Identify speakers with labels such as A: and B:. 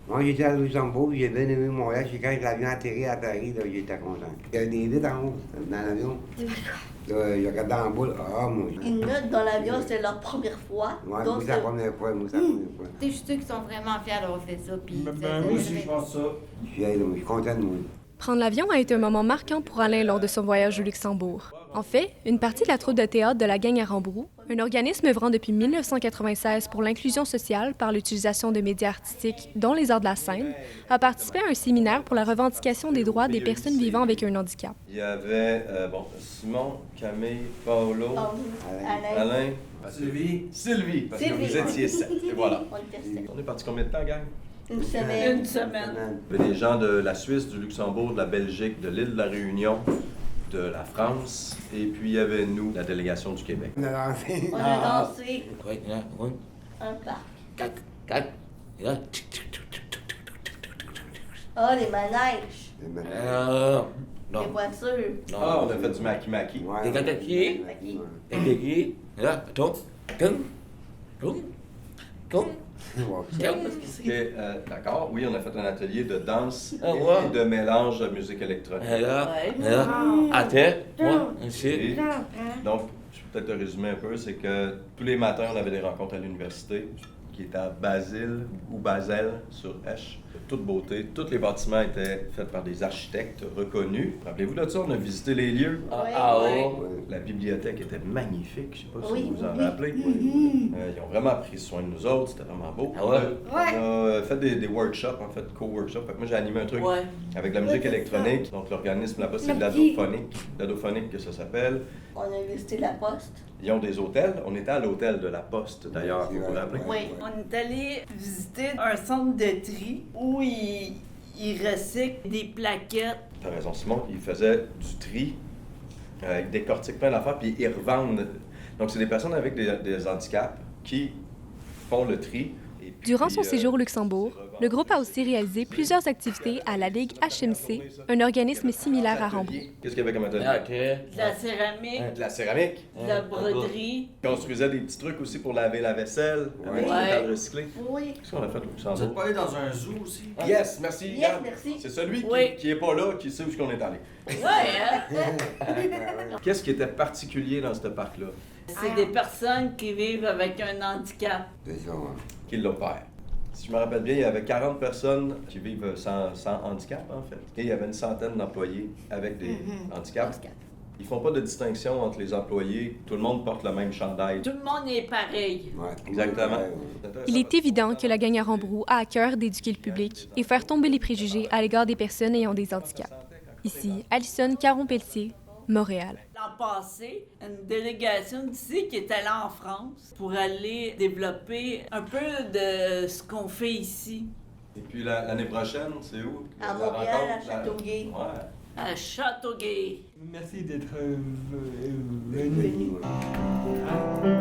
A: Moi, j'étais à Luxembourg, j'ai bien aimé Montréal. C'est quand l'avion atterri à Paris, là, j'étais content. Il y avait des vitres en haut, dans l'avion. Je regardais en bas, moi.
B: Une note dans l'avion, c'était leur première fois.
A: Ouais,
B: Donc,
A: moi, c'est la première fois, moi, c'est la première fois.
C: Je suis sûre qu'ils sont vraiment fiers d'avoir fait ça. Puis
D: Moi aussi, je pense ça.
A: Je suis allé, moi, je suis content de moi.
E: Prendre l'avion a été un moment marquant pour Alain lors de son voyage au Luxembourg. En fait, une partie de la troupe de théâtre de la Gang à Rambrou, un organisme œuvrant depuis 1996 pour l'inclusion sociale par l'utilisation de médias artistiques, dont les arts de la scène, a participé à un séminaire pour la revendication des droits des personnes vivant avec un handicap.
F: Il y avait Simon, Camille, Paolo, Alain, Sylvie, parce que vous étiez 7. Et voilà. On est parti combien de temps, gang?
B: Une semaine.
C: Une semaine.
F: Il y avait des gens de la Suisse, du Luxembourg, de la Belgique, de l'île de la Réunion, de la France, et puis il y avait nous, la délégation du Québec.
A: On a dansé.
B: On a dansé
G: Oui, là, oui.
B: un parc.
G: Quatre. Et là,
B: Ah, les manèges.
G: non.
B: Les voitures.
G: Non.
F: Ah, on a fait du maki-maki.
A: Ouais.
G: Des tatakiers.
B: Maki.
G: Et là, tom, tom, tom, tom.
F: Ok, d'accord. Oui, on a fait un atelier de danse
G: Ah, ouais.
F: et de mélange de musique électronique.
G: Et là,
B: Ouais.
G: et là, à terre, moi, ici.
F: Et donc, je peux peut-être te résumer un peu, c'est que tous les matins, on avait des rencontres à l'université qui étaient à Basile ou Basel sur Esch. De toute beauté. Tous les bâtiments étaient faits par des architectes reconnus. Rappelez-vous de ça, on a visité les lieux.
B: Ouais.
F: La bibliothèque était magnifique, je sais pas si
B: Oui,
F: vous vous en
B: oui.
F: rappelez. Ils ont vraiment pris soin de nous autres, c'était vraiment beau.
G: Ah ouais?
F: On a fait des workshops, en fait, co-workshops. Fait que moi, j'ai animé un truc
B: Ouais.
F: avec la musique électronique. Donc, l'organisme là-bas, c'est l'Adophonique. L'Adophonique que ça s'appelle.
B: On a visité la poste.
F: Ils ont des hôtels. On était à l'hôtel de la Poste, d'ailleurs, vous vous rappelez?
B: Oui.
C: On est allé visiter un centre de tri où ils recyclent des plaquettes.
F: T'as raison, Simon. Ils faisaient du tri, ils décortiquent plein d'affaires, puis ils revendent. Donc, c'est des personnes avec des handicaps qui font le tri. Et puis,
E: Durant son séjour au Luxembourg, le groupe a aussi réalisé plusieurs activités à la Ligue HMC, un organisme similaire à Rambrou.
F: Qu'est-ce qu'il y avait comme atelier?
G: À terre.
C: De la céramique,
F: De la céramique.
C: de la broderie.
F: Ils construisaient des petits trucs aussi pour laver la vaisselle avec du
C: Ouais.
F: métal recyclé.
B: Oui.
F: Qu'est-ce qu'on a fait au
D: Vous êtes
F: Luxembourg?
D: pas allé dans un zoo aussi?
F: Yes, merci.
B: Yes,
F: Yann.
B: merci.
F: C'est celui
C: Oui.
F: qui est pas là, qui sait où est-ce qu'on est allé.
C: Ouais, hein?
F: Qu'est-ce qui était particulier dans ce parc-là?
C: C'est des personnes qui vivent avec un handicap.
A: C'est ça, hein.
F: Qui l'opère. Si je me rappelle bien, il y avait 40 personnes qui vivent sans handicap, en fait. Et il y avait une centaine d'employés avec des handicaps. Ils font pas de distinction entre les employés. Tout le monde porte le même chandail.
C: Tout le monde est pareil.
A: Ouais.
F: Exactement.
A: Ouais, ouais.
F: C'est intéressant.
E: Il est évident que la Gang à Rambrou a à cœur d'éduquer le public et faire tomber les préjugés à l'égard des personnes ayant des handicaps. Ici, Alison Caron-Pelletier, Montréal.
C: L'an passé, une délégation d'ici qui est allée en France pour aller développer un peu de ce qu'on fait ici.
F: Et puis l'année prochaine, c'est où?
B: À
F: La
B: Montréal,
F: rencontre,
B: à Châteauguay.
F: Ouais.
C: À Châteauguay.
D: Merci d'être
A: Venu.
D: venu.